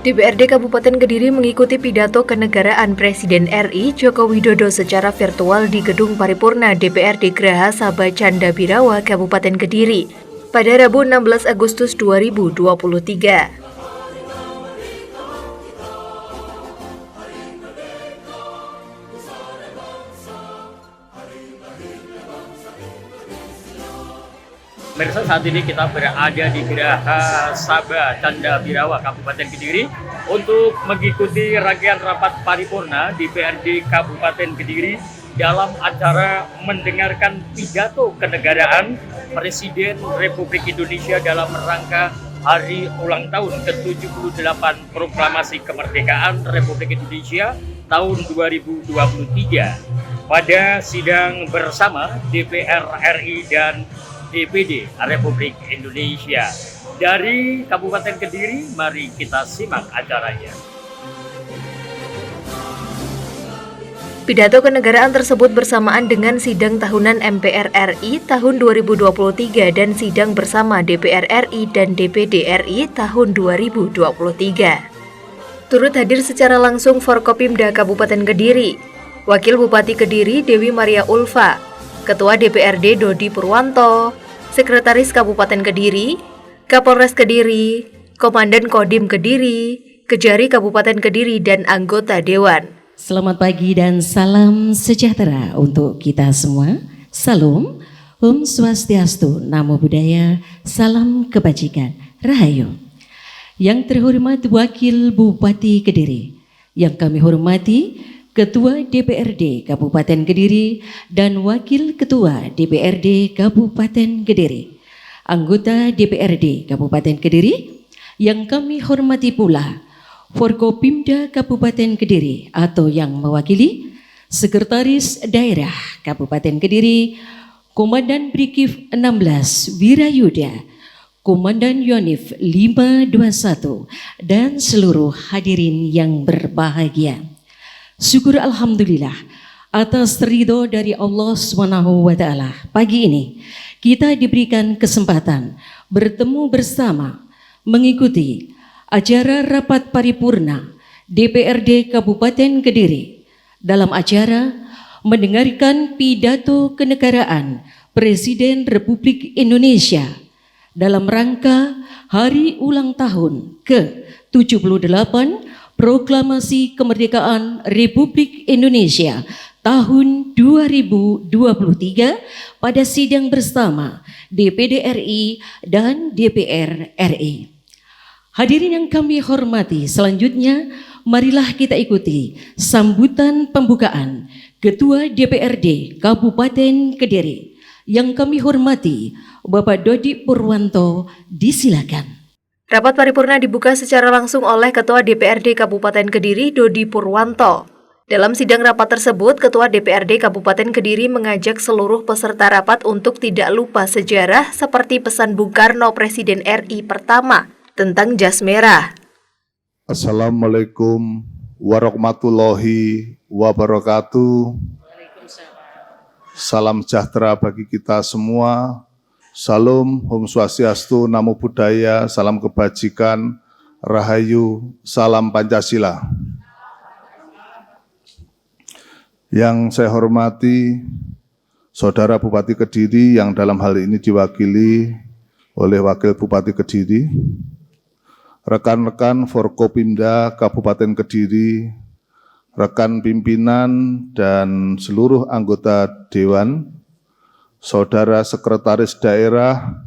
DPRD Kabupaten Kediri mengikuti pidato kenegaraan Presiden RI Joko Widodo secara virtual di Gedung Paripurna DPRD Graha Sabah Canda Birawa, Kabupaten Kediri pada Rabu 16 Agustus 2023. Pemirsa, saat ini kita berada di Graha Sabah Canda Birawa, Kabupaten Kediri untuk mengikuti rangkaian rapat paripurna DPRD Kabupaten Kediri dalam acara mendengarkan pidato kenegaraan Presiden Republik Indonesia dalam rangka Hari Ulang Tahun ke-78 Proklamasi Kemerdekaan Republik Indonesia tahun 2023. Pada sidang bersama DPR RI dan DPD Republik Indonesia. Dari Kabupaten Kediri, mari kita simak acaranya. Pidato kenegaraan tersebut bersamaan dengan sidang tahunan MPR RI tahun 2023 dan sidang bersama DPR RI dan DPD RI tahun 2023. Turut hadir secara langsung Forkopimda Kabupaten Kediri, Wakil Bupati Kediri Dewi Maria Ulfa, Ketua DPRD Dodi Purwanto, Sekretaris Kabupaten Kediri, Kapolres Kediri, Komandan Kodim Kediri, Kejari Kabupaten Kediri, dan anggota Dewan. Selamat pagi dan salam sejahtera untuk kita semua. Salam, Om Swastiastu, Namo Buddhaya, salam kebajikan, Rahayu. Yang terhormat Wakil Bupati Kediri, yang kami hormati Ketua DPRD Kabupaten Kediri dan Wakil Ketua DPRD Kabupaten Kediri, anggota DPRD Kabupaten Kediri, yang kami hormati pula Forkopimda Kabupaten Kediri atau yang mewakili Sekretaris Daerah Kabupaten Kediri, Komandan Brigif 16 Wirayuda, Komandan Yonif 521, dan seluruh hadirin yang berbahagia. Syukur Alhamdulillah atas ridho dari Allah SWT. Pagi ini kita diberikan kesempatan bertemu bersama mengikuti acara rapat paripurna DPRD Kabupaten Kediri dalam acara mendengarkan pidato kenegaraan Presiden Republik Indonesia dalam rangka Hari Ulang Tahun ke-78 Proklamasi Kemerdekaan Republik Indonesia tahun 2023 pada sidang bersama DPD RI dan DPR RI. Hadirin yang kami hormati, selanjutnya marilah kita ikuti sambutan pembukaan Ketua DPRD Kabupaten Kediri. Yang kami hormati Bapak Dodi Purwanto, disilakan. Rapat paripurna dibuka secara langsung oleh Ketua DPRD Kabupaten Kediri Dodi Purwanto. Dalam sidang rapat tersebut, Ketua DPRD Kabupaten Kediri mengajak seluruh peserta rapat untuk tidak lupa sejarah seperti pesan Bung Karno Presiden RI pertama tentang jas merah. Assalamualaikum warahmatullahi wabarakatuh. Salam sejahtera bagi kita semua. Salam, Om Swastiastu, Namo Buddhaya, salam kebajikan, Rahayu, salam Pancasila. Yang saya hormati Saudara Bupati Kediri yang dalam hal ini diwakili oleh Wakil Bupati Kediri, rekan-rekan Forkopimda Kabupaten Kediri, rekan pimpinan dan seluruh anggota Dewan, Saudara Sekretaris Daerah,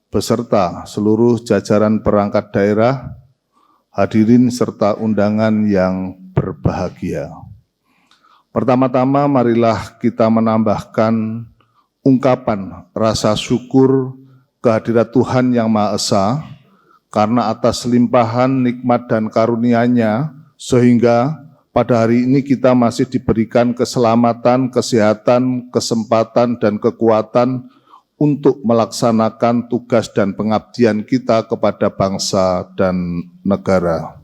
beserta seluruh jajaran perangkat daerah, hadirin serta undangan yang berbahagia. Pertama-tama marilah kita menambahkan ungkapan rasa syukur kehadirat Tuhan Yang Maha Esa, karena atas limpahan nikmat dan karunia-Nya, sehingga pada hari ini kita masih diberikan keselamatan, kesehatan, kesempatan, dan kekuatan untuk melaksanakan tugas dan pengabdian kita kepada bangsa dan negara.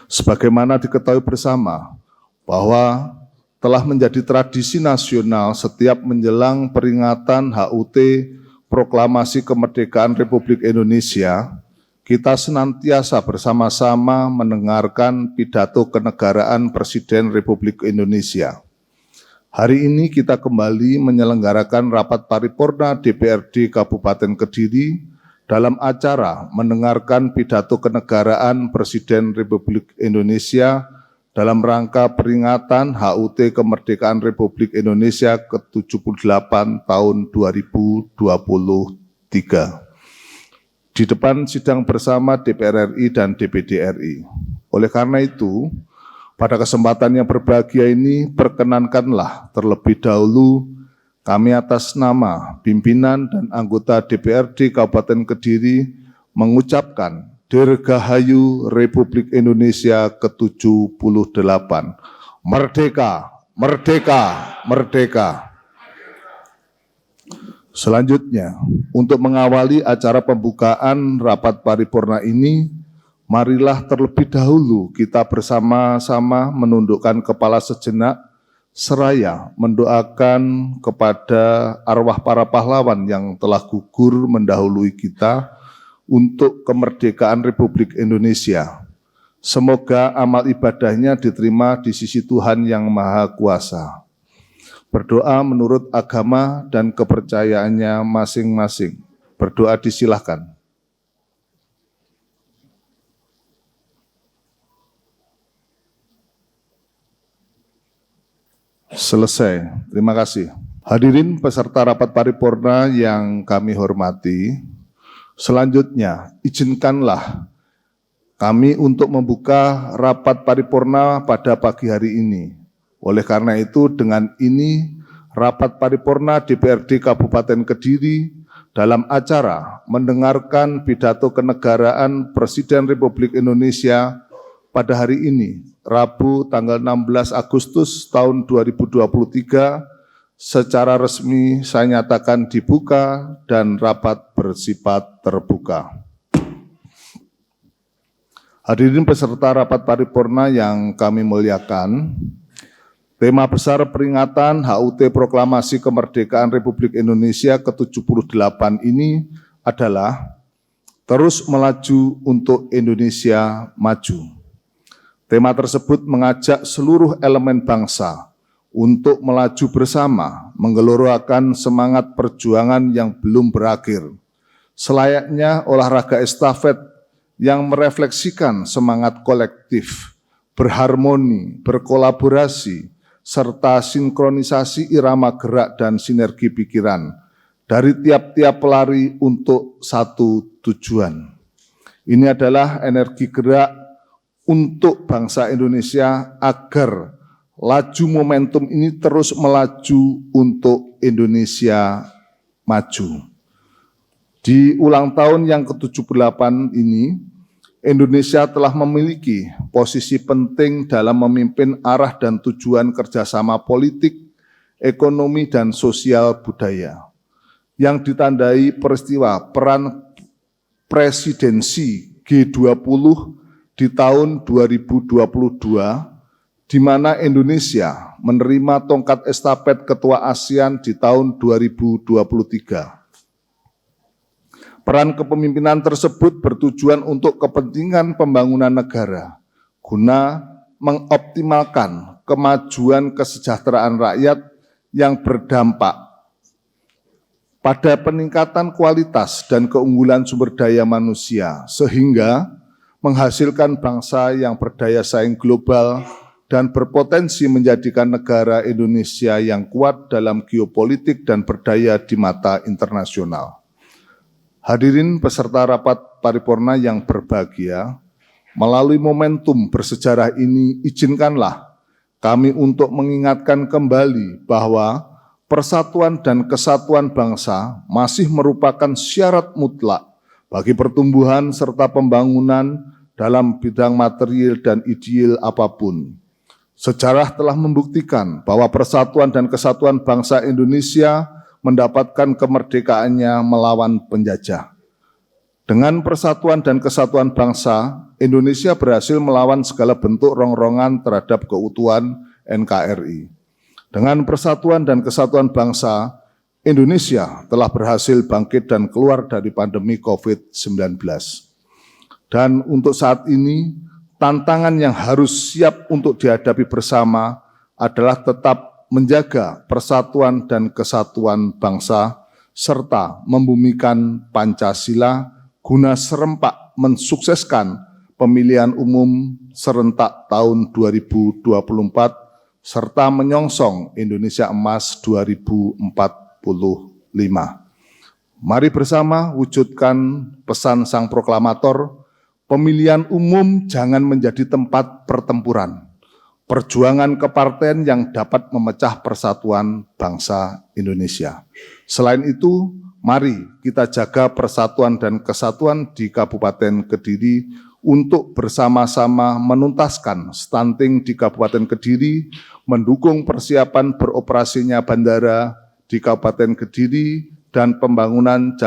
Sebagaimana diketahui bersama bahwa telah menjadi tradisi nasional setiap menjelang peringatan HUT Proklamasi Kemerdekaan Republik Indonesia, kita senantiasa bersama-sama mendengarkan pidato kenegaraan Presiden Republik Indonesia. Hari ini kita kembali menyelenggarakan rapat paripurna DPRD Kabupaten Kediri dalam acara mendengarkan pidato kenegaraan Presiden Republik Indonesia dalam rangka peringatan HUT Kemerdekaan Republik Indonesia ke-78 tahun 2023. Di depan sidang bersama DPR RI dan DPD RI. Oleh karena itu, pada kesempatan yang berbahagia ini, perkenankanlah terlebih dahulu kami atas nama pimpinan dan anggota DPRD Kabupaten Kediri mengucapkan Dirgahayu Republik Indonesia ke-78. Merdeka, merdeka, merdeka. Selanjutnya, untuk mengawali acara pembukaan rapat paripurna ini, marilah terlebih dahulu kita bersama-sama menundukkan kepala sejenak, seraya mendoakan kepada arwah para pahlawan yang telah gugur mendahului kita untuk kemerdekaan Republik Indonesia. Semoga amal ibadahnya diterima di sisi Tuhan Yang Maha Kuasa. Berdoa menurut agama dan kepercayaannya masing-masing. Berdoa disilahkan. Selesai. Terima kasih. Hadirin peserta rapat paripurna yang kami hormati, selanjutnya izinkanlah kami untuk membuka rapat paripurna pada pagi hari ini. Oleh karena itu, dengan ini rapat paripurna DPRD Kabupaten Kediri dalam acara mendengarkan pidato kenegaraan Presiden Republik Indonesia pada hari ini, Rabu tanggal 16 Agustus tahun 2023, secara resmi saya nyatakan dibuka dan rapat bersifat terbuka. Hadirin peserta rapat paripurna yang kami muliakan, tema besar peringatan HUT Proklamasi Kemerdekaan Republik Indonesia ke-78 ini adalah terus melaju untuk Indonesia maju. Tema tersebut mengajak seluruh elemen bangsa untuk melaju bersama, menggelorkan semangat perjuangan yang belum berakhir. Selayaknya olahraga estafet yang merefleksikan semangat kolektif, berharmoni, berkolaborasi, serta sinkronisasi irama gerak dan sinergi pikiran dari tiap-tiap pelari untuk satu tujuan. Ini adalah energi gerak untuk bangsa Indonesia agar laju momentum ini terus melaju untuk Indonesia maju. Di ulang tahun yang ke-78 ini, Indonesia telah memiliki posisi penting dalam memimpin arah dan tujuan kerjasama politik, ekonomi, dan sosial budaya yang ditandai peristiwa peran presidensi G20 di tahun 2022, di mana Indonesia menerima tongkat estafet Ketua ASEAN di tahun 2023. Peran kepemimpinan tersebut bertujuan untuk kepentingan pembangunan negara, guna mengoptimalkan kemajuan kesejahteraan rakyat yang berdampak pada peningkatan kualitas dan keunggulan sumber daya manusia, sehingga menghasilkan bangsa yang berdaya saing global dan berpotensi menjadikan negara Indonesia yang kuat dalam geopolitik dan berdaya di mata internasional. Hadirin peserta rapat paripurna yang berbahagia, melalui momentum bersejarah ini, izinkanlah kami untuk mengingatkan kembali bahwa persatuan dan kesatuan bangsa masih merupakan syarat mutlak bagi pertumbuhan serta pembangunan dalam bidang material dan ideal apapun. Sejarah telah membuktikan bahwa persatuan dan kesatuan bangsa Indonesia mendapatkan kemerdekaannya melawan penjajah. Dengan persatuan dan kesatuan bangsa, Indonesia berhasil melawan segala bentuk rongrongan terhadap keutuhan NKRI. Dengan persatuan dan kesatuan bangsa, Indonesia telah berhasil bangkit dan keluar dari pandemi COVID-19. Dan untuk saat ini, tantangan yang harus siap untuk dihadapi bersama adalah tetap menjaga persatuan dan kesatuan bangsa, serta membumikan Pancasila guna serempak mensukseskan pemilihan umum serentak tahun 2024, serta menyongsong Indonesia Emas 2045. Mari bersama wujudkan pesan Sang Proklamator, pemilihan umum jangan menjadi tempat pertempuran, perjuangan kepartean yang dapat memecah persatuan bangsa Indonesia. Selain itu, mari kita jaga persatuan dan kesatuan di Kabupaten Kediri untuk bersama-sama menuntaskan stunting di Kabupaten Kediri, mendukung persiapan beroperasinya bandara di Kabupaten Kediri, dan pembangunan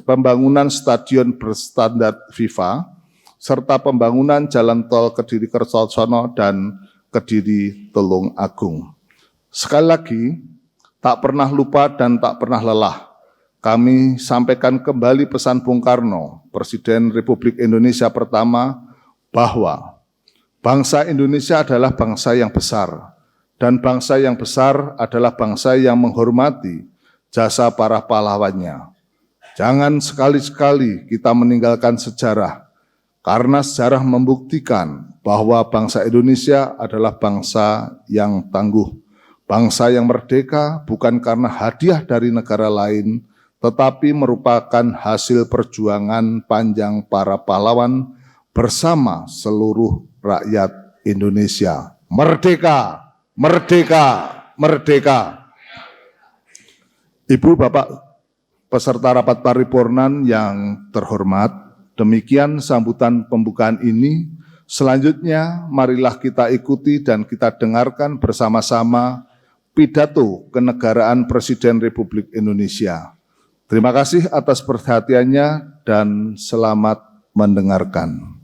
pembangunan stadion berstandar FIFA, serta pembangunan jalan tol Kediri Kertosono dan Kediri Tulung Agung. Sekali lagi, tak pernah lupa dan tak pernah lelah, kami sampaikan kembali pesan Bung Karno, Presiden Republik Indonesia pertama, bahwa bangsa Indonesia adalah bangsa yang besar, dan bangsa yang besar adalah bangsa yang menghormati jasa para pahlawannya. Jangan sekali-sekali kita meninggalkan sejarah, karena sejarah membuktikan bahwa bangsa Indonesia adalah bangsa yang tangguh, bangsa yang merdeka bukan karena hadiah dari negara lain, tetapi merupakan hasil perjuangan panjang para pahlawan bersama seluruh rakyat Indonesia. Merdeka, merdeka, merdeka. Ibu, Bapak, peserta rapat paripurna yang terhormat, demikian sambutan pembukaan ini. Selanjutnya, marilah kita ikuti dan kita dengarkan bersama-sama pidato kenegaraan Presiden Republik Indonesia. Terima kasih atas perhatiannya dan selamat mendengarkan.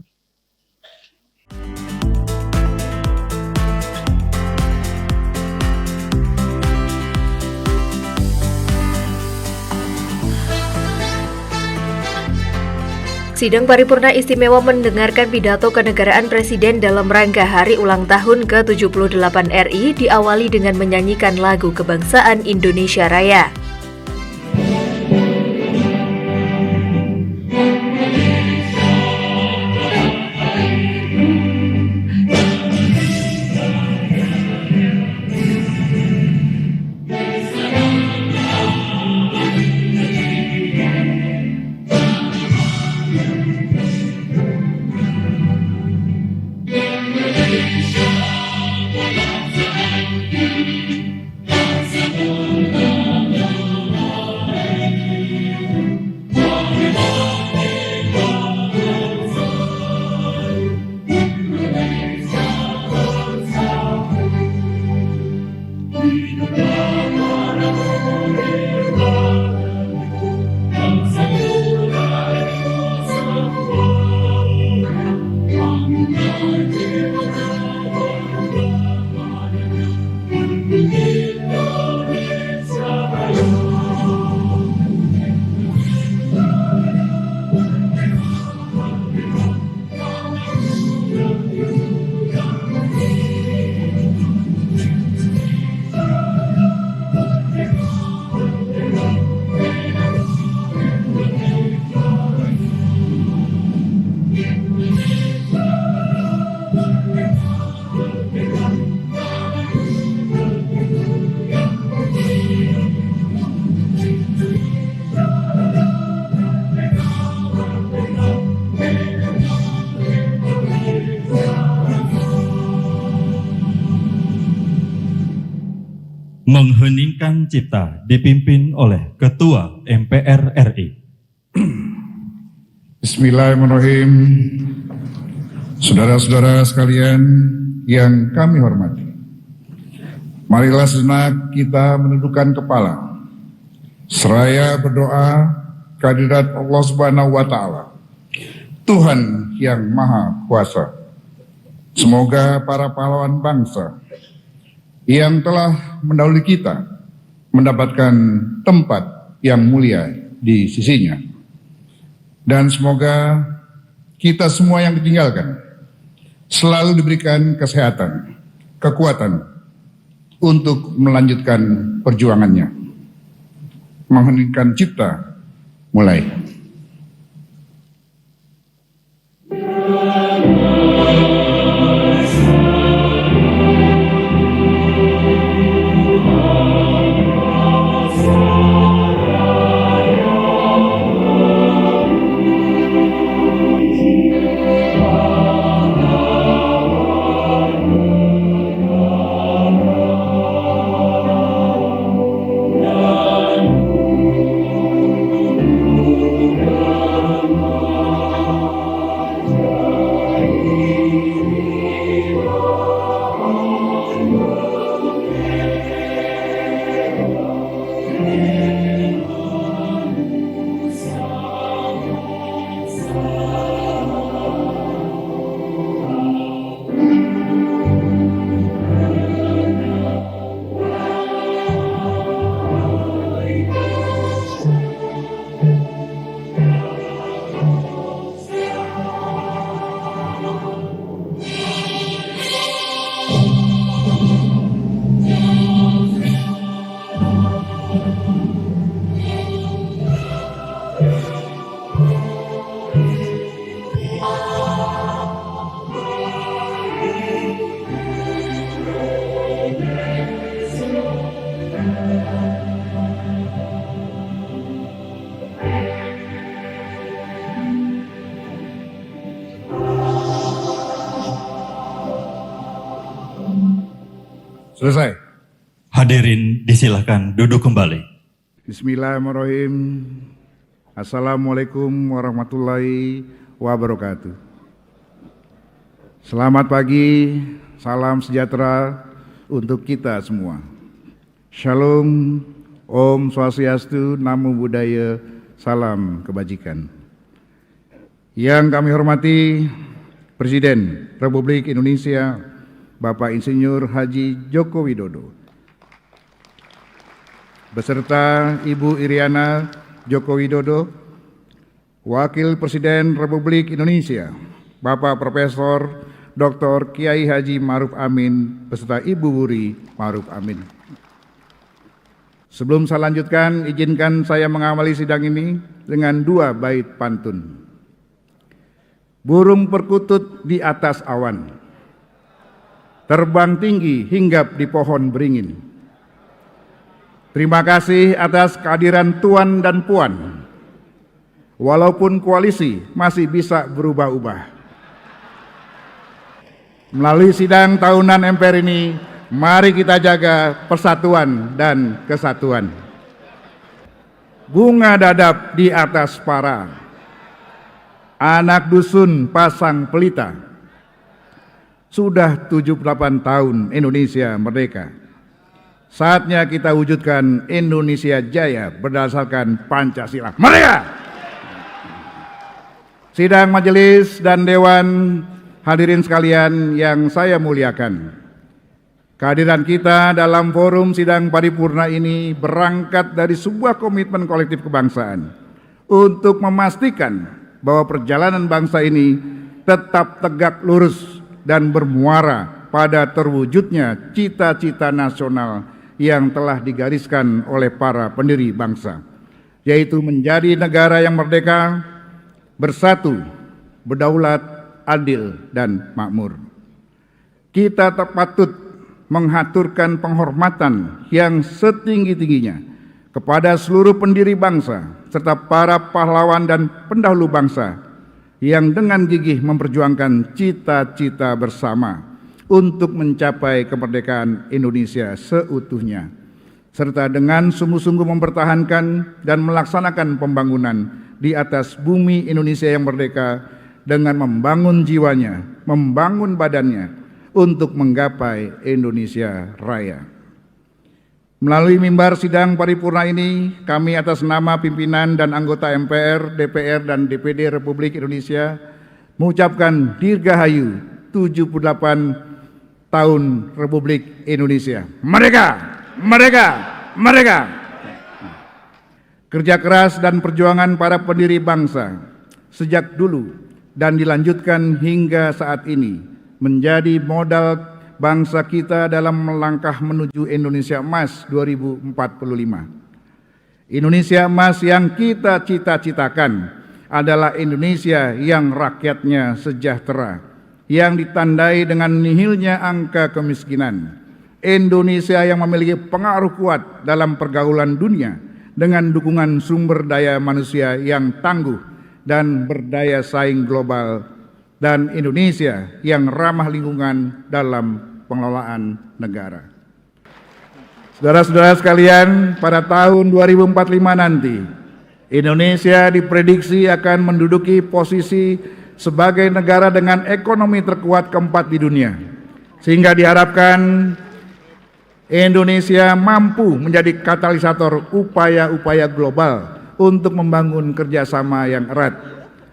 Sidang paripurna istimewa mendengarkan pidato kenegaraan Presiden dalam rangka Hari Ulang Tahun ke-78 RI diawali dengan menyanyikan lagu kebangsaan Indonesia Raya. Mengheningkan cipta dipimpin oleh Ketua MPR RI. Bismillahirrahmanirrahim. Saudara-saudara sekalian yang kami hormati, marilah sejenak kita menundukkan kepala, seraya berdoa kehadirat Allah Subhanahu wa Ta'ala, Tuhan yang Maha Kuasa. Semoga para pahlawan bangsa yang telah mendahului kita mendapatkan tempat yang mulia di sisinya. Dan semoga kita semua yang ditinggalkan selalu diberikan kesehatan, kekuatan untuk melanjutkan perjuangannya. Mengheningkan cipta, mulai. Selesai. Hadirin disilakan duduk kembali. Bismillahirrahmanirrahim. Assalamualaikum warahmatullahi wabarakatuh. Selamat pagi, salam sejahtera untuk kita semua. Shalom, Om Swastiastu, Namo Buddhaya, salam kebajikan. Yang kami hormati Presiden Republik Indonesia Bapak Insinyur Haji Joko Widodo, beserta Ibu Iriana Joko Widodo, Wakil Presiden Republik Indonesia Bapak Profesor Dr. Kiai Haji Ma'ruf Amin, beserta Ibu Wuri Ma'ruf Amin. Sebelum saya lanjutkan, izinkan saya mengawali sidang ini dengan 2 bait pantun. Burung perkutut di atas awan, terbang tinggi hinggap di pohon beringin. Terima kasih atas kehadiran Tuan dan Puan. Walaupun koalisi masih bisa berubah-ubah. Melalui sidang tahunan MPR ini, mari kita jaga persatuan dan kesatuan. Bunga dadap di atas para, anak dusun pasang pelita. Sudah 78 tahun Indonesia merdeka. Saatnya kita wujudkan Indonesia Jaya berdasarkan Pancasila. Merdeka! Sidang majelis dan dewan, hadirin sekalian yang saya muliakan. Kehadiran kita dalam forum sidang paripurna ini berangkat dari sebuah komitmen kolektif kebangsaan untuk memastikan bahwa perjalanan bangsa ini tetap tegak lurus dan bermuara pada terwujudnya cita-cita nasional yang telah digariskan oleh para pendiri bangsa, yaitu menjadi negara yang merdeka, bersatu, berdaulat, adil, dan makmur. Kita patut menghaturkan penghormatan yang setinggi-tingginya kepada seluruh pendiri bangsa serta para pahlawan dan pendahulu bangsa yang dengan gigih memperjuangkan cita-cita bersama untuk mencapai kemerdekaan Indonesia seutuhnya, serta dengan sungguh-sungguh mempertahankan dan melaksanakan pembangunan di atas bumi Indonesia yang merdeka dengan membangun jiwanya, membangun badannya untuk menggapai Indonesia Raya. Melalui mimbar sidang paripurna ini, kami atas nama pimpinan dan anggota MPR, DPR, dan DPD Republik Indonesia mengucapkan Dirgahayu 78 tahun Republik Indonesia. Merdeka! Merdeka! Merdeka! Kerja keras dan perjuangan para pendiri bangsa sejak dulu dan dilanjutkan hingga saat ini menjadi modal bangsa kita dalam melangkah menuju Indonesia Emas 2045. Indonesia Emas yang kita cita-citakan adalah Indonesia yang rakyatnya sejahtera, yang ditandai dengan nihilnya angka kemiskinan. Indonesia yang memiliki pengaruh kuat dalam pergaulan dunia dengan dukungan sumber daya manusia yang tangguh dan berdaya saing global, dan Indonesia yang ramah lingkungan dalam pengelolaan negara. Saudara-saudara sekalian, pada tahun 2045 nanti, Indonesia diprediksi akan menduduki posisi sebagai negara dengan ekonomi terkuat keempat di dunia, sehingga diharapkan Indonesia mampu menjadi katalisator upaya-upaya global untuk membangun kerjasama yang erat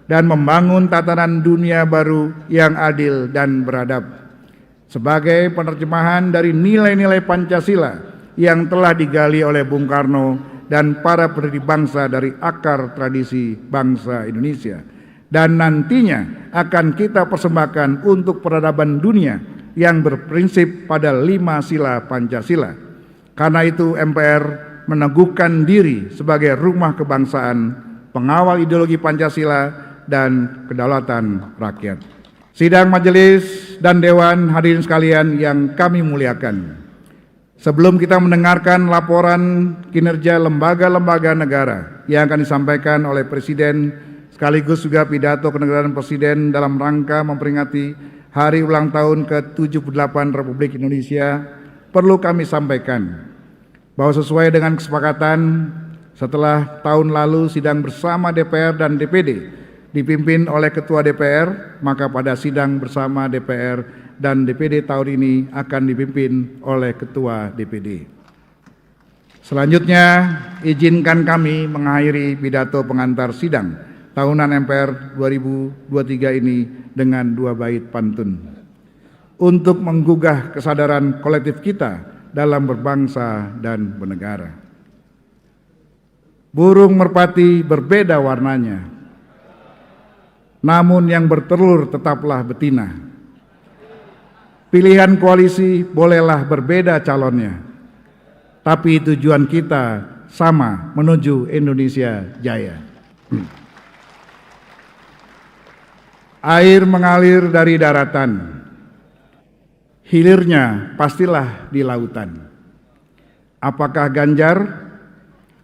dan membangun tatanan dunia baru yang adil dan beradab. Sebagai penerjemahan dari nilai-nilai Pancasila yang telah digali oleh Bung Karno dan para pendiri bangsa dari akar tradisi bangsa Indonesia, dan nantinya akan kita persembahkan untuk peradaban dunia yang berprinsip pada 5 sila Pancasila. Karena itu MPR meneguhkan diri sebagai rumah kebangsaan, pengawal ideologi Pancasila dan kedaulatan rakyat. Sidang majelis dan dewan, hadirin sekalian yang kami muliakan. Sebelum kita mendengarkan laporan kinerja lembaga-lembaga negara yang akan disampaikan oleh Presiden sekaligus juga pidato kenegaraan Presiden dalam rangka memperingati Hari Ulang Tahun ke-78 Republik Indonesia, perlu kami sampaikan bahwa sesuai dengan kesepakatan setelah tahun lalu sidang bersama DPR dan DPD dipimpin oleh Ketua DPR, maka pada sidang bersama DPR dan DPD tahun ini akan dipimpin oleh Ketua DPD. Selanjutnya, izinkan kami mengakhiri pidato pengantar sidang tahunan MPR 2023 ini dengan 2 bait pantun untuk menggugah kesadaran kolektif kita dalam berbangsa dan bernegara. Burung merpati berbeda warnanya, namun yang bertelur tetaplah betina. Pilihan koalisi bolehlah berbeda calonnya, tapi tujuan kita sama, menuju Indonesia Jaya. Air mengalir dari daratan, hilirnya pastilah di lautan. Apakah Ganjar,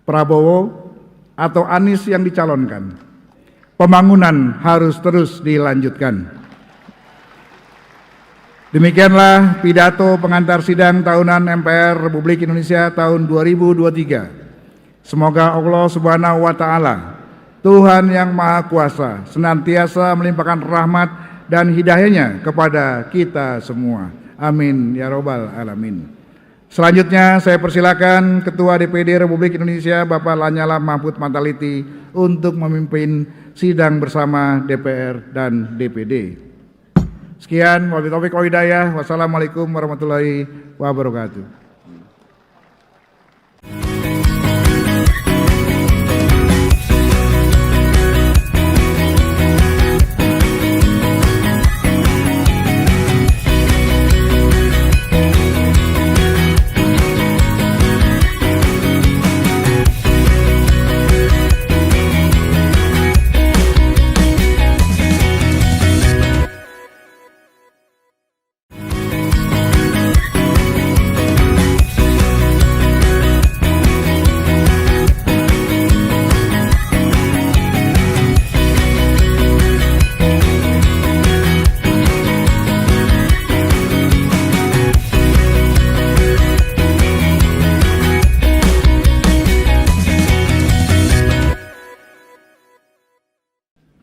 Prabowo, atau Anies yang dicalonkan? Pembangunan harus terus dilanjutkan. Demikianlah pidato pengantar sidang tahunan MPR Republik Indonesia tahun 2023. Semoga Allah Subhanahu wa Ta'ala, Tuhan yang Maha Kuasa, senantiasa melimpahkan rahmat dan hidayahnya kepada kita semua. Amin ya robbal alamin. Selanjutnya saya persilakan Ketua DPD Republik Indonesia Bapak Lanyala Mahfud Mataliti untuk memimpin sidang bersama DPR dan DPD. Sekian, wabillahi taufiq wal hidayah. Wassalamualaikum warahmatullahi wabarakatuh.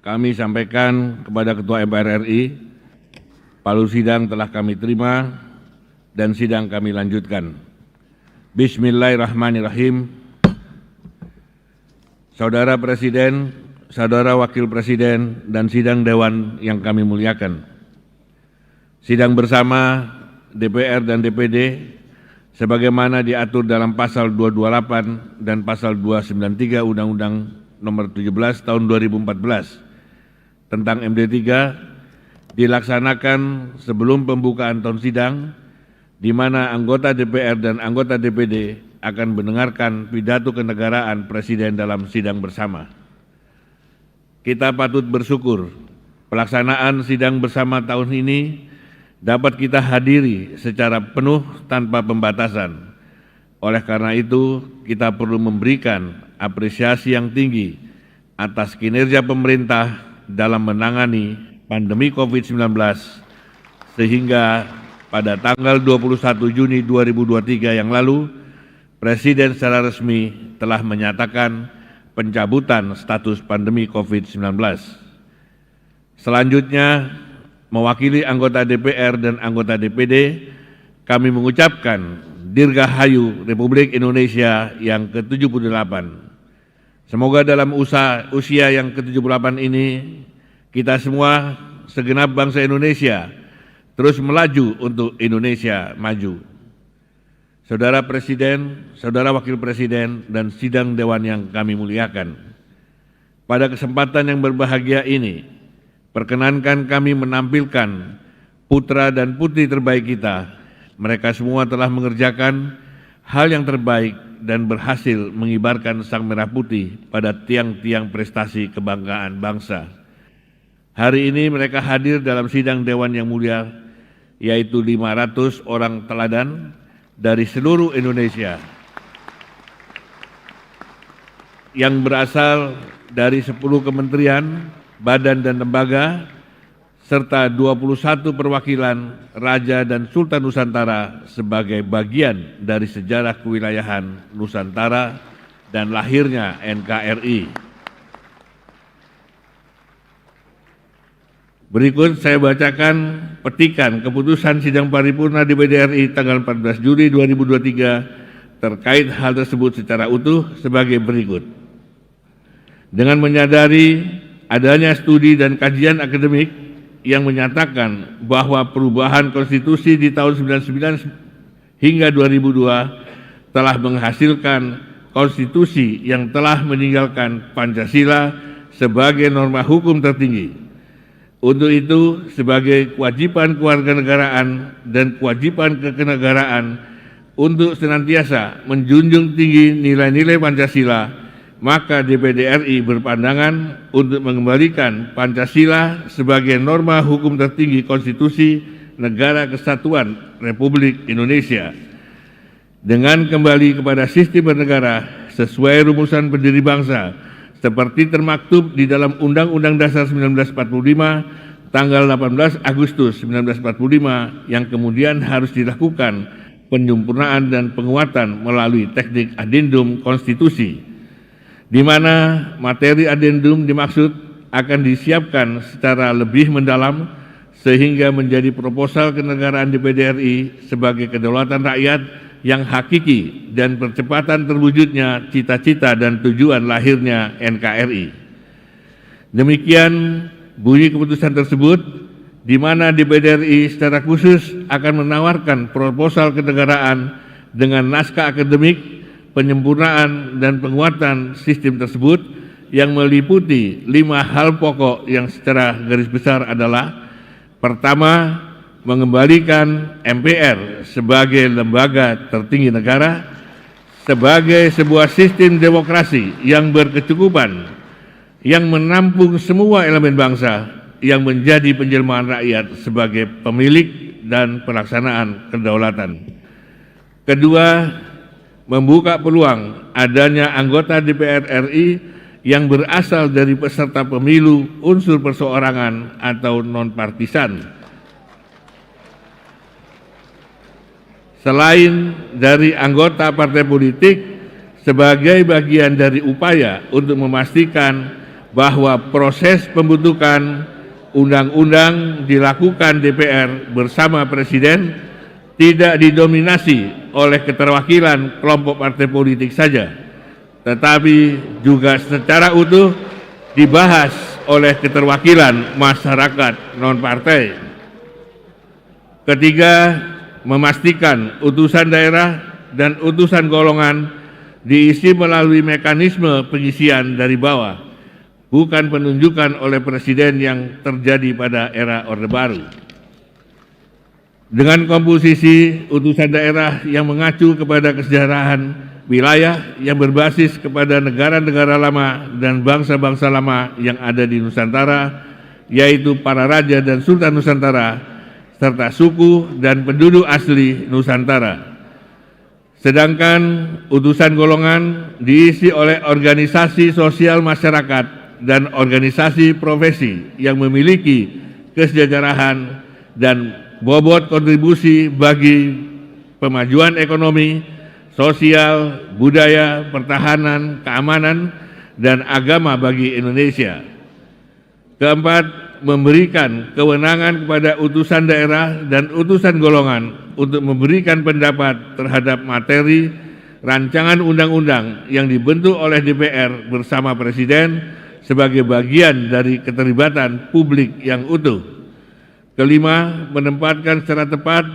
Kami sampaikan kepada Ketua MPR RI, palu sidang telah kami terima dan sidang kami lanjutkan. Bismillahirrahmanirrahim. Saudara Presiden, Saudara Wakil Presiden, dan sidang Dewan yang kami muliakan. Sidang bersama DPR dan DPD sebagaimana diatur dalam pasal 228 dan pasal 293 Undang-Undang Nomor 17 Tahun 2014 tentang MD3 dilaksanakan sebelum pembukaan tahun sidang, di mana anggota DPR dan anggota DPD akan mendengarkan pidato kenegaraan Presiden dalam sidang bersama. Kita patut bersyukur pelaksanaan sidang bersama tahun ini dapat kita hadiri secara penuh tanpa pembatasan. Oleh karena itu, kita perlu memberikan apresiasi yang tinggi atas kinerja pemerintah dalam menangani pandemi COVID-19 sehingga pada tanggal 21 Juni 2023 yang lalu, Presiden secara resmi telah menyatakan pencabutan status pandemi COVID-19. Selanjutnya, mewakili anggota DPR dan anggota DPD, kami mengucapkan Dirgahayu Republik Indonesia yang ke-78. Semoga dalam usia yang ke-78 ini, kita semua segenap bangsa Indonesia terus melaju untuk Indonesia maju. Saudara Presiden, Saudara Wakil Presiden, dan sidang Dewan yang kami muliakan, pada kesempatan yang berbahagia ini, perkenankan kami menampilkan putra dan putri terbaik kita. Mereka semua telah mengerjakan hal yang terbaik dan berhasil mengibarkan sang merah putih pada tiang-tiang prestasi kebanggaan bangsa. Hari ini mereka hadir dalam sidang Dewan yang mulia, yaitu 500 orang teladan dari seluruh Indonesia yang berasal dari 10 kementerian, badan dan lembaga, serta 21 perwakilan Raja dan Sultan Nusantara sebagai bagian dari sejarah kewilayahan Nusantara dan lahirnya NKRI. Berikut saya bacakan petikan keputusan sidang paripurna DPD RI tanggal 14 Juli 2023 terkait hal tersebut secara utuh sebagai berikut. Dengan menyadari adanya studi dan kajian akademik yang menyatakan bahwa perubahan konstitusi di tahun 1999 hingga 2002 telah menghasilkan konstitusi yang telah meninggalkan Pancasila sebagai norma hukum tertinggi. Untuk itu, sebagai kewajiban kewarganegaraan dan kewajiban kekenegaraan untuk senantiasa menjunjung tinggi nilai-nilai Pancasila, maka DPD RI berpandangan untuk mengembalikan Pancasila sebagai norma hukum tertinggi konstitusi Negara Kesatuan Republik Indonesia. Dengan kembali kepada sistem bernegara sesuai rumusan pendiri bangsa, seperti termaktub di dalam Undang-Undang Dasar 1945 tanggal 18 Agustus 1945 yang kemudian harus dilakukan penyempurnaan dan penguatan melalui teknik adendum konstitusi, di mana materi adendum dimaksud akan disiapkan secara lebih mendalam sehingga menjadi proposal kenegaraan DPD RI sebagai kedaulatan rakyat yang hakiki dan percepatan terwujudnya cita-cita dan tujuan lahirnya NKRI. Demikian bunyi keputusan tersebut, di mana DPD RI secara khusus akan menawarkan proposal kenegaraan dengan naskah akademik, penyempurnaan dan penguatan sistem tersebut yang meliputi 5 hal pokok yang secara garis besar adalah: pertama, mengembalikan MPR sebagai lembaga tertinggi negara sebagai sebuah sistem demokrasi yang berkecukupan, yang menampung semua elemen bangsa, yang menjadi penjelmaan rakyat sebagai pemilik dan pelaksanaan kedaulatan. Kedua, membuka peluang adanya anggota DPR RI yang berasal dari peserta pemilu unsur perseorangan atau non-partisan, selain dari anggota partai politik, sebagai bagian dari upaya untuk memastikan bahwa proses pembentukan undang-undang dilakukan DPR bersama Presiden tidak didominasi oleh keterwakilan kelompok partai politik saja, tetapi juga secara utuh dibahas oleh keterwakilan masyarakat non-partai. Ketiga, memastikan utusan daerah dan utusan golongan diisi melalui mekanisme pengisian dari bawah. bukan penunjukan oleh presiden yang terjadi pada era Orde Baru. Dengan komposisi utusan daerah yang mengacu kepada kesejahteraan wilayah yang berbasis kepada negara-negara lama dan bangsa-bangsa lama yang ada di Nusantara, yaitu para raja dan sultan Nusantara, serta suku dan penduduk asli Nusantara. Sedangkan utusan golongan diisi oleh organisasi sosial masyarakat dan organisasi profesi yang memiliki kesejahteraan dan bobot kontribusi bagi pemajuan ekonomi, sosial, budaya, pertahanan, keamanan, dan agama bagi Indonesia. Keempat, memberikan kewenangan kepada utusan daerah dan utusan golongan untuk memberikan pendapat terhadap materi rancangan undang-undang yang dibentuk oleh DPR bersama Presiden sebagai bagian dari keterlibatan publik yang utuh. Kelima, menempatkan secara tepat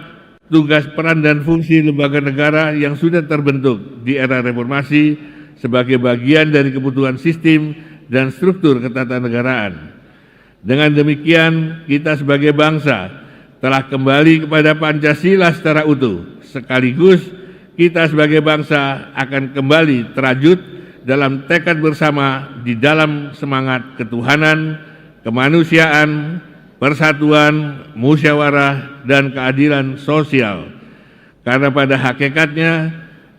tugas, peran, dan fungsi lembaga negara yang sudah terbentuk di era reformasi sebagai bagian dari kebutuhan sistem dan struktur ketatanegaraan. Dengan demikian, kita sebagai bangsa telah kembali kepada Pancasila secara utuh. Sekaligus, kita sebagai bangsa akan kembali terajut dalam tekad bersama di dalam semangat ketuhanan, kemanusiaan, persatuan, musyawarah, dan keadilan sosial. Karena pada hakikatnya,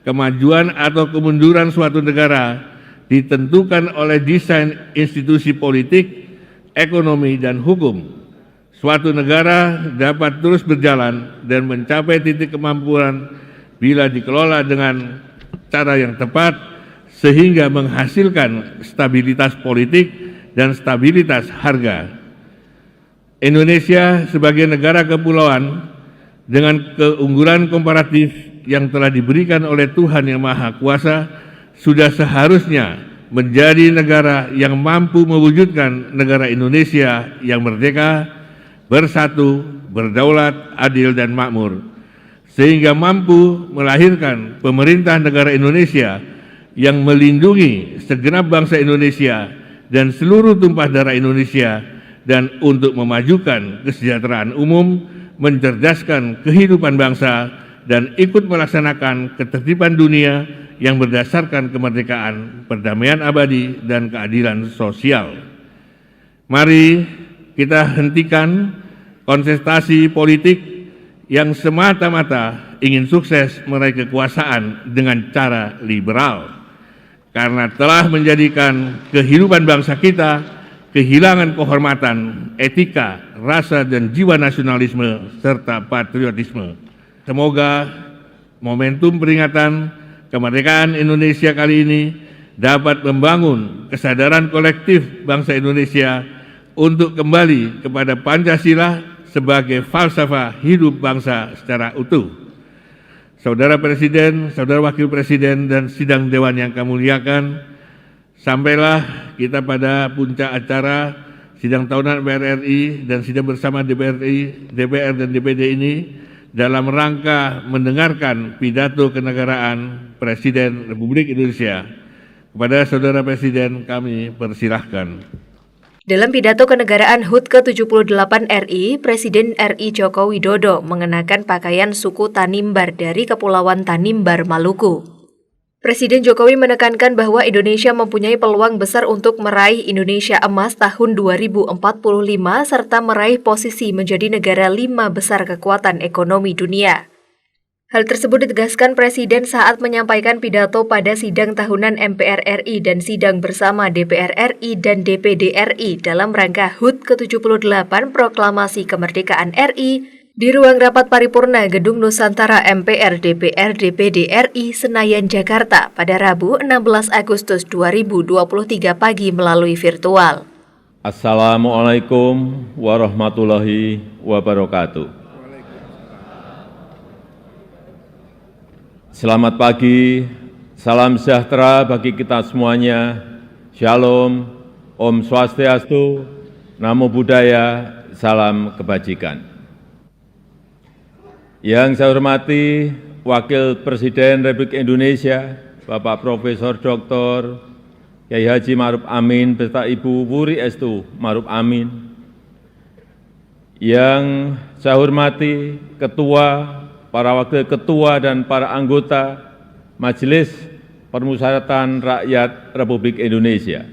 kemajuan atau kemunduran suatu negara ditentukan oleh desain institusi politik, ekonomi, dan hukum. Suatu negara dapat terus berjalan dan mencapai titik kemampuan bila dikelola dengan cara yang tepat sehingga menghasilkan stabilitas politik dan stabilitas harga. Indonesia sebagai negara kepulauan dengan keunggulan komparatif yang telah diberikan oleh Tuhan Yang Maha Kuasa sudah seharusnya menjadi negara yang mampu mewujudkan negara Indonesia yang merdeka, bersatu, berdaulat, adil, dan makmur, sehingga mampu melahirkan pemerintah negara Indonesia yang melindungi segenap bangsa Indonesia dan seluruh tumpah darah Indonesia, dan untuk memajukan kesejahteraan umum, mencerdaskan kehidupan bangsa, dan ikut melaksanakan ketertiban dunia yang berdasarkan kemerdekaan, perdamaian abadi, dan keadilan sosial. Mari kita hentikan kontestasi politik yang semata-mata ingin sukses meraih kekuasaan dengan cara liberal, karena telah menjadikan kehidupan bangsa kita kehilangan kehormatan, etika, rasa, dan jiwa nasionalisme serta patriotisme. Semoga momentum peringatan kemerdekaan Indonesia kali ini dapat membangun kesadaran kolektif bangsa Indonesia untuk kembali kepada Pancasila sebagai falsafah hidup bangsa secara utuh. Saudara Presiden, Saudara Wakil Presiden, dan sidang Dewan yang kami muliakan, sampailah kita pada puncak acara sidang tahunan MPR RI dan sidang bersama DPR dan DPD ini dalam rangka mendengarkan pidato kenegaraan Presiden Republik Indonesia. Kepada Saudara Presiden kami persilahkan. Dalam pidato kenegaraan HUT ke-78 RI, Presiden RI Joko Widodo mengenakan pakaian suku Tanimbar dari Kepulauan Tanimbar, Maluku. Presiden Jokowi menekankan bahwa Indonesia mempunyai peluang besar untuk meraih Indonesia Emas tahun 2045 serta meraih posisi menjadi negara 5 besar kekuatan ekonomi dunia. Hal tersebut ditegaskan Presiden saat menyampaikan pidato pada sidang tahunan MPR RI dan sidang bersama DPR RI dan DPD RI dalam rangka HUT ke-78 Proklamasi Kemerdekaan RI di ruang rapat paripurna Gedung Nusantara MPR DPR DPD RI Senayan, Jakarta pada Rabu 16 Agustus 2023 pagi melalui virtual. Assalamualaikum warahmatullahi wabarakatuh. Selamat pagi, salam sejahtera bagi kita semuanya. Shalom, Om Swastiastu, Namo Buddhaya, salam kebajikan. Yang saya hormati Wakil Presiden Republik Indonesia, Bapak Profesor Dr. Kiai Haji Ma'ruf Amin beserta Ibu Wuri Estu Ma'ruf Amin. Yang saya hormati Ketua, para Wakil Ketua dan para anggota Majelis Permusyawaratan Rakyat Republik Indonesia.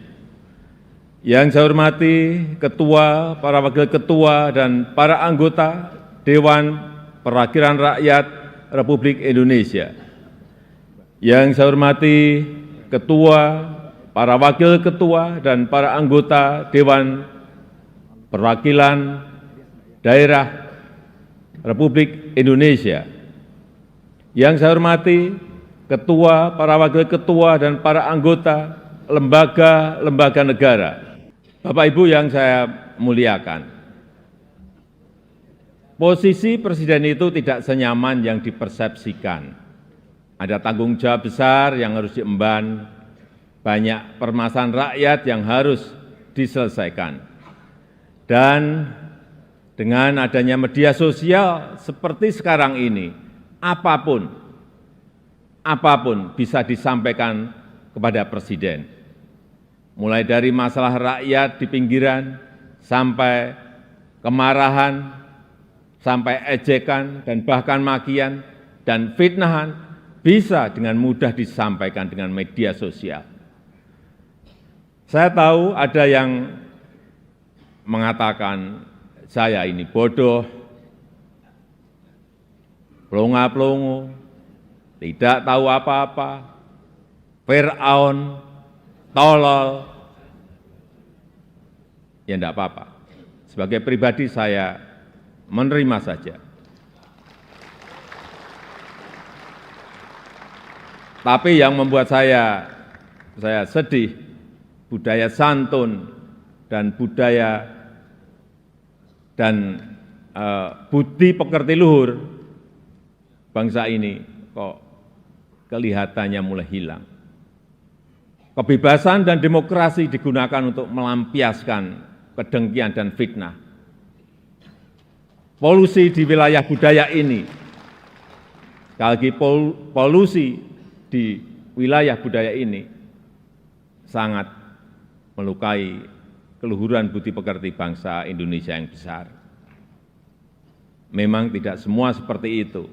Yang saya hormati Ketua, para Wakil Ketua dan para anggota Dewan Perwakilan Rakyat Republik Indonesia. Yang saya hormati Ketua, para Wakil Ketua dan para anggota Dewan Perwakilan Daerah Republik Indonesia. Yang saya hormati Ketua, para Wakil Ketua dan para anggota lembaga-lembaga negara. Bapak Ibu yang saya muliakan, posisi Presiden itu tidak senyaman yang dipersepsikan. Ada tanggung jawab besar yang harus diemban, banyak permasalahan rakyat yang harus diselesaikan. Dan dengan adanya media sosial seperti sekarang ini, apapun bisa disampaikan kepada Presiden. Mulai dari masalah rakyat di pinggiran, sampai kemarahan, sampai ejekan, dan bahkan makian, dan fitnahan, bisa dengan mudah disampaikan dengan media sosial. Saya tahu ada yang mengatakan, saya ini bodoh, pelongo-pelongo, tidak tahu apa-apa, Fir'aun, tolol. Ya enggak apa-apa. Sebagai pribadi saya menerima saja. Tapi yang membuat saya sedih, budaya santun dan budaya dan budi pekerti luhur bangsa ini kok kelihatannya mulai hilang. Kebebasan dan demokrasi digunakan untuk melampiaskan kedengkian dan fitnah. Polusi di wilayah budaya ini, sekali lagi polusi di wilayah budaya ini sangat melukai keluhuran budi pekerti bangsa Indonesia yang besar. Memang tidak semua seperti itu.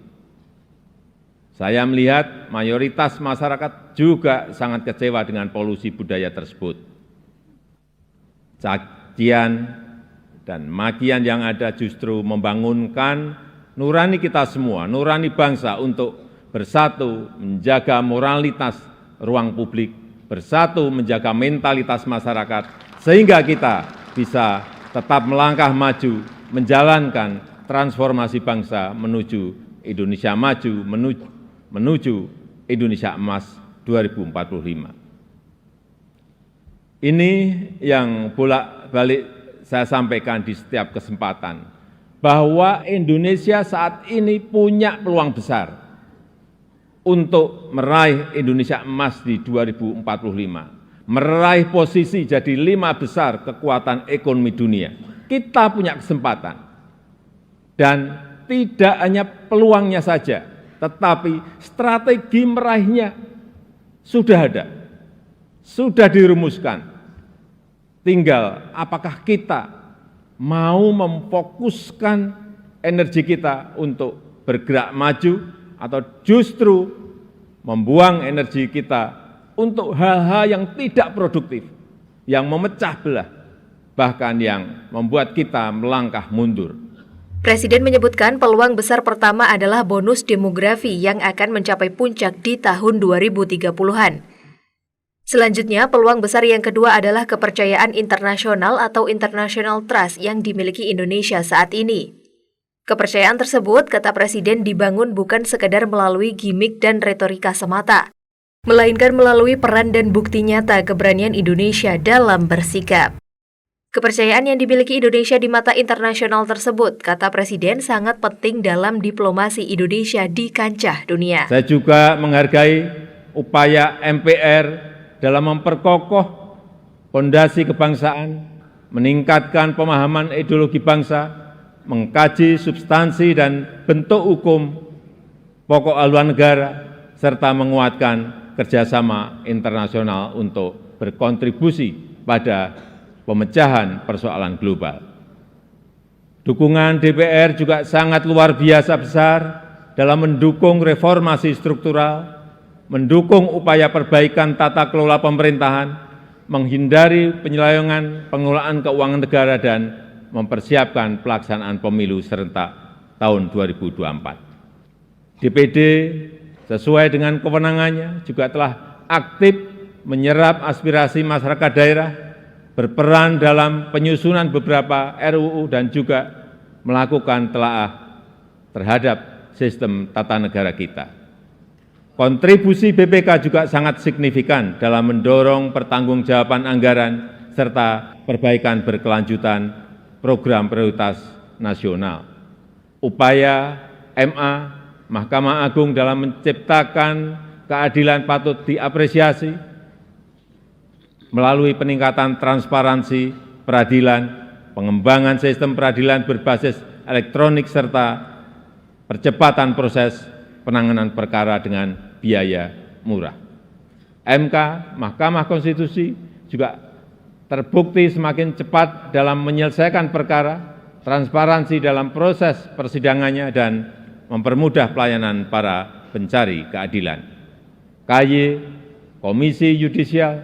Saya melihat mayoritas masyarakat juga sangat kecewa dengan polusi budaya tersebut. Cacian dan makian yang ada justru membangunkan nurani kita semua, nurani bangsa untuk bersatu menjaga moralitas ruang publik, bersatu menjaga mentalitas masyarakat, sehingga kita bisa tetap melangkah maju, menjalankan transformasi bangsa menuju Indonesia maju, menuju Indonesia emas 2045. Ini yang bolak-balik saya sampaikan di setiap kesempatan, bahwa Indonesia saat ini punya peluang besar untuk meraih Indonesia emas di 2045. Meraih posisi jadi 5 besar kekuatan ekonomi dunia. Kita punya kesempatan. Dan tidak hanya peluangnya saja, tetapi strategi meraihnya sudah ada, sudah dirumuskan. Tinggal apakah kita mau memfokuskan energi kita untuk bergerak maju, atau justru membuang energi kita untuk hal-hal yang tidak produktif, yang memecah belah, bahkan yang membuat kita melangkah mundur. Presiden menyebutkan peluang besar pertama adalah bonus demografi yang akan mencapai puncak di tahun 2030-an. Selanjutnya, peluang besar yang kedua adalah kepercayaan internasional atau international trust yang dimiliki Indonesia saat ini. Kepercayaan tersebut, kata Presiden, dibangun bukan sekedar melalui gimmick dan retorika semata, melainkan melalui peran dan bukti nyata keberanian Indonesia dalam bersikap. Kepercayaan yang dimiliki Indonesia di mata internasional tersebut, kata Presiden, sangat penting dalam diplomasi Indonesia di kancah dunia. Saya juga menghargai upaya MPR dalam memperkokoh fondasi kebangsaan, meningkatkan pemahaman ideologi bangsa, mengkaji substansi dan bentuk hukum pokok haluan negara, serta menguatkan kerjasama internasional untuk berkontribusi pada pemecahan persoalan global. Dukungan DPR juga sangat luar biasa besar dalam mendukung reformasi struktural, mendukung upaya perbaikan tata kelola pemerintahan, menghindari penyelewengan pengelolaan keuangan negara dan mempersiapkan pelaksanaan pemilu serentak tahun 2024. DPD sesuai dengan kewenangannya juga telah aktif menyerap aspirasi masyarakat daerah, berperan dalam penyusunan beberapa RUU dan juga melakukan telaah terhadap sistem tata negara kita. Kontribusi BPK juga sangat signifikan dalam mendorong pertanggungjawaban anggaran serta perbaikan berkelanjutan program prioritas nasional. Upaya MA, Mahkamah Agung dalam menciptakan keadilan patut diapresiasi melalui peningkatan transparansi peradilan, pengembangan sistem peradilan berbasis elektronik serta percepatan proses penanganan perkara dengan biaya murah. MK, Mahkamah Konstitusi juga terbukti semakin cepat dalam menyelesaikan perkara, transparansi dalam proses persidangannya, dan mempermudah pelayanan para pencari keadilan. KY, Komisi Yudisial,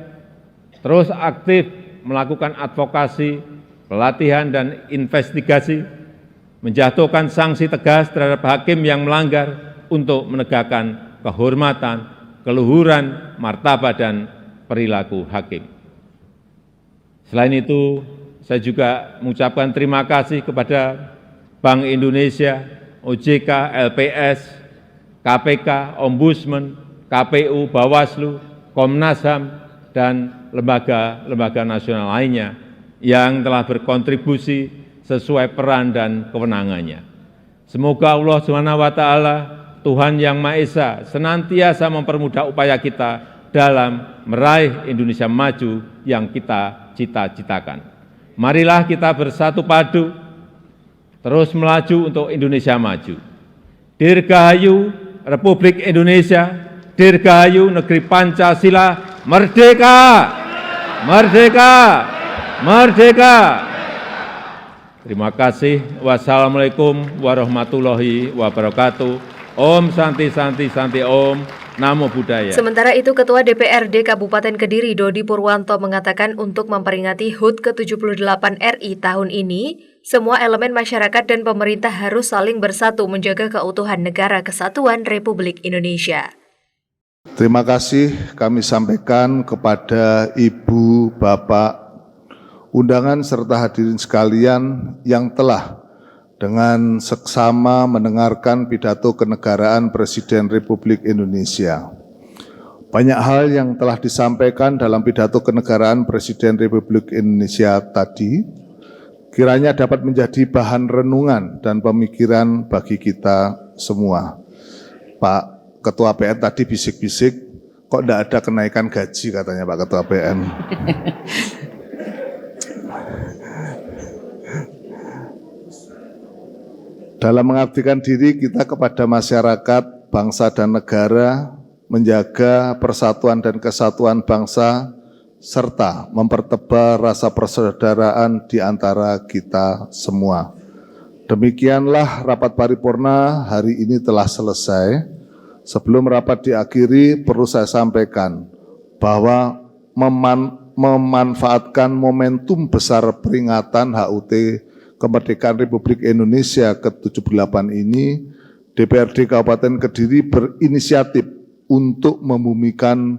terus aktif melakukan advokasi, pelatihan, dan investigasi, menjatuhkan sanksi tegas terhadap hakim yang melanggar untuk menegakkan kehormatan, keluhuran, martabat, dan perilaku hakim. Selain itu, saya juga mengucapkan terima kasih kepada Bank Indonesia, OJK, LPS, KPK, Ombudsman, KPU, Bawaslu, Komnas HAM, dan lembaga-lembaga nasional lainnya yang telah berkontribusi sesuai peran dan kewenangannya. Semoga Allah SWT, Tuhan Yang Maha Esa, senantiasa mempermudah upaya kita dalam meraih Indonesia maju yang kita cita-citakan. Marilah kita bersatu padu, terus melaju untuk Indonesia maju. Dirgahayu Republik Indonesia, Dirgahayu Negeri Pancasila, merdeka! Merdeka! Merdeka! Terima kasih. Wassalamualaikum warahmatullahi wabarakatuh. Om Santi Santi Santi Om. Namo Buddhaya. Sementara itu, Ketua DPRD Kabupaten Kediri Dodi Purwanto mengatakan untuk memperingati HUT ke-78 RI tahun ini, semua elemen masyarakat dan pemerintah harus saling bersatu menjaga keutuhan negara kesatuan Republik Indonesia. Terima kasih kami sampaikan kepada Ibu, Bapak, undangan serta hadirin sekalian yang telah dengan seksama mendengarkan pidato kenegaraan Presiden Republik Indonesia. Banyak hal yang telah disampaikan dalam pidato kenegaraan Presiden Republik Indonesia tadi, kiranya dapat menjadi bahan renungan dan pemikiran bagi kita semua. Pak Ketua PN tadi bisik-bisik, kok tidak ada kenaikan gaji katanya Pak Ketua PN. Dalam mengabdikan diri kita kepada masyarakat, bangsa, dan negara, menjaga persatuan dan kesatuan bangsa, serta mempertebal rasa persaudaraan di antara kita semua. Demikianlah rapat paripurna hari ini telah selesai. Sebelum rapat diakhiri, perlu saya sampaikan bahwa memanfaatkan momentum besar peringatan HUT Kemerdekaan Republik Indonesia ke-78 ini, DPRD Kabupaten Kediri berinisiatif untuk membumikan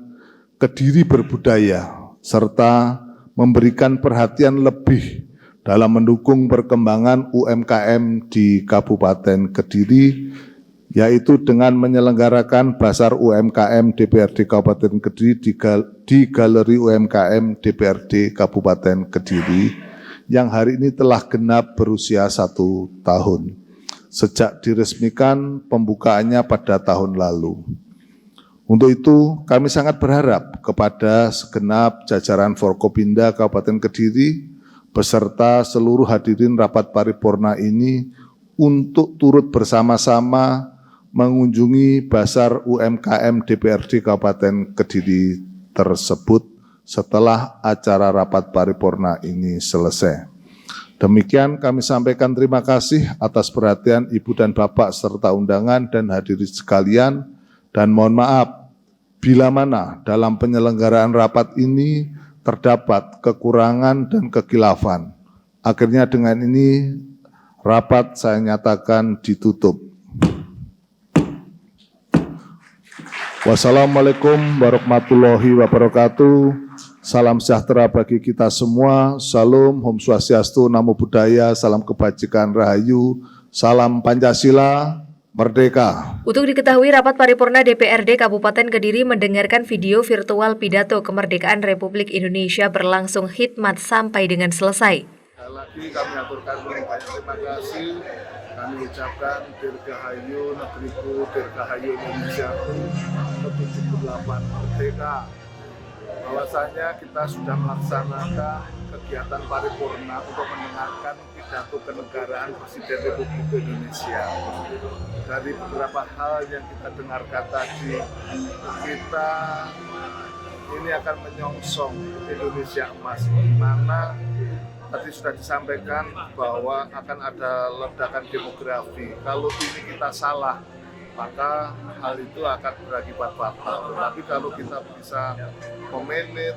Kediri berbudaya, serta memberikan perhatian lebih dalam mendukung perkembangan UMKM di Kabupaten Kediri, yaitu dengan menyelenggarakan Basar UMKM DPRD Kabupaten Kediri di Galeri UMKM DPRD Kabupaten Kediri, yang hari ini telah genap berusia 1 tahun, sejak diresmikan pembukaannya pada tahun lalu. Untuk itu, kami sangat berharap kepada segenap jajaran Forkopimda Kabupaten Kediri, beserta seluruh hadirin rapat paripurna ini, untuk turut bersama-sama mengunjungi Basar UMKM DPRD Kabupaten Kediri tersebut setelah acara rapat paripurna ini selesai. Demikian kami sampaikan terima kasih atas perhatian Ibu dan Bapak serta undangan dan hadirin sekalian, dan mohon maaf bila mana dalam penyelenggaraan rapat ini terdapat kekurangan dan kekhilafan. Akhirnya dengan ini rapat saya nyatakan ditutup. Wassalamualaikum warahmatullahi wabarakatuh. Salam sejahtera bagi kita semua. Salam, Om Swastiastu, Namo Buddhaya, salam kebajikan, rahayu, salam Pancasila, merdeka. Untuk diketahui, rapat paripurna DPRD Kabupaten Kediri mendengarkan video virtual pidato kemerdekaan Republik Indonesia berlangsung hikmat sampai dengan selesai. Sekali lagi kami aturkan banyak terima kasih. Kami ucapkan Dirgahayu Negeriku, Dirgahayu Indonesiaku, ke-78 merdeka. Bahwasanya kita sudah melaksanakan kegiatan paripurna untuk mendengarkan pidato kenegaraan Presiden Republik Indonesia. Dari beberapa hal yang kita dengarkan tadi, kita ini akan menyongsong Indonesia emas, di mana tadi sudah disampaikan bahwa akan ada ledakan demografi. Kalau ini kita salah, maka hal itu akan berakibat fatal. Tetapi kalau kita bisa memanage,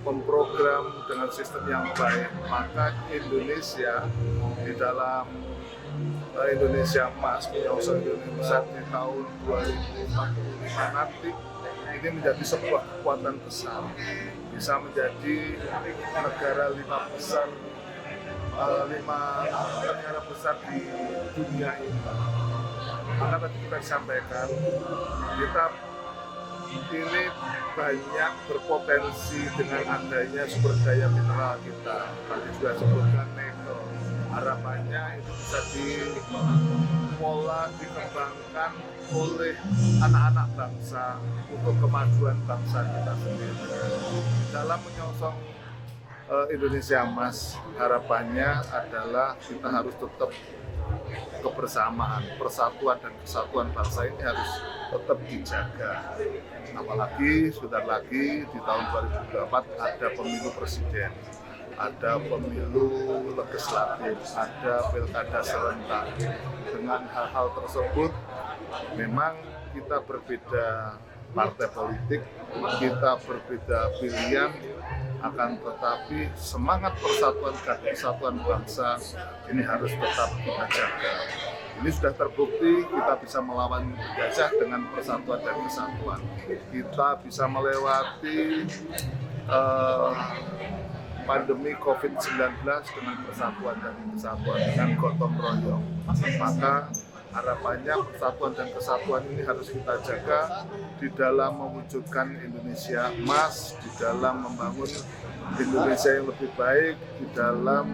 memprogram dengan sistem yang baik, maka Indonesia di dalam Indonesia Emas, menyongsong Indonesia di tahun 2045 nanti, ini menjadi sebuah kekuatan besar, bisa menjadi negara lima negara besar di dunia ini. Maka tadi kita sampaikan, kita ini banyak berpotensi dengan adanya sumber daya mineral kita. Tadi juga sebutkan nikel. Harapannya itu bisa dikelola, dikembangkan oleh anak-anak bangsa untuk kemajuan bangsa kita sendiri. Dalam menyongsong Indonesia Emas, harapannya adalah kita harus tetap kebersamaan, persatuan dan kesatuan bangsa ini harus tetap dijaga. Apalagi sudah lagi di tahun 2024 ada pemilu presiden, ada pemilu legislatif, ada pilkada serentak. Dengan hal-hal tersebut, memang kita berbeda partai politik, kita berbeda pilihan, akan tetapi semangat persatuan dan kesatuan bangsa ini harus tetap kita jaga. Ini sudah terbukti kita bisa melawan penjajah dengan persatuan dan kesatuan. Kita bisa melewati pandemi COVID-19 dengan persatuan dan kesatuan, dengan gotong royong. Maka harapannya persatuan dan kesatuan ini harus kita jaga di dalam mewujudkan Indonesia Emas, di dalam membangun Indonesia yang lebih baik, di dalam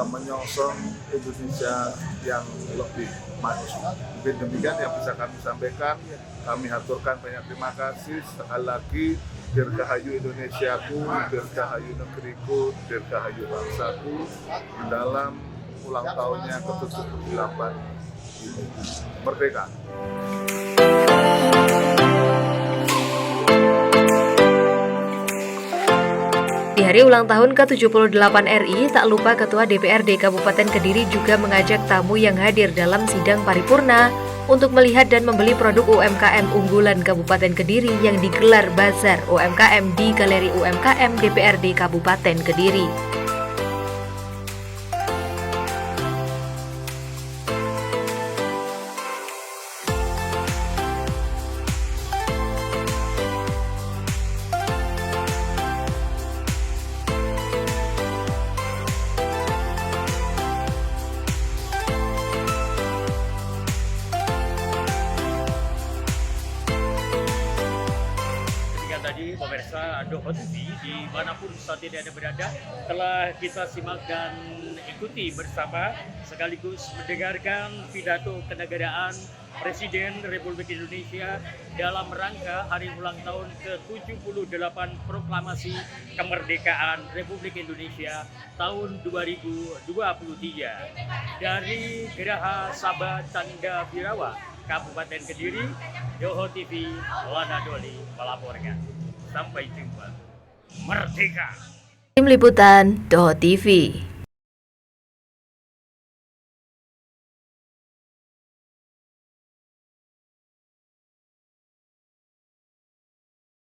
menyongsong Indonesia yang lebih maju. Mungkin demikian yang bisa kami sampaikan. Kami haturkan banyak terima kasih. Sekali lagi, Dirgahayu Indonesiaku, Dirgahayu Negeriku, Dirgahayu Bangsaku, di dalam ulang tahunnya ke-78 ini. Merdeka! Di hari ulang tahun ke-78 RI, tak lupa Ketua DPRD Kabupaten Kediri juga mengajak tamu yang hadir dalam sidang paripurna untuk melihat dan membeli produk UMKM unggulan Kabupaten Kediri yang digelar Bazar UMKM di Galeri UMKM DPRD Kabupaten Kediri. Tadi pemirsa Doho TV dimanapun saat ini Anda berada telah kita simak dan ikuti bersama sekaligus mendengarkan pidato kenegaraan Presiden Republik Indonesia dalam rangka hari ulang tahun ke-78 Proklamasi Kemerdekaan Republik Indonesia tahun 2023 dari Geraha Sabha Canda Birawa, Kabupaten Kediri. Doho TV, Lana Doli melaporkan. Sampai jumpa. merdeka. Tim Liputan, DO TV.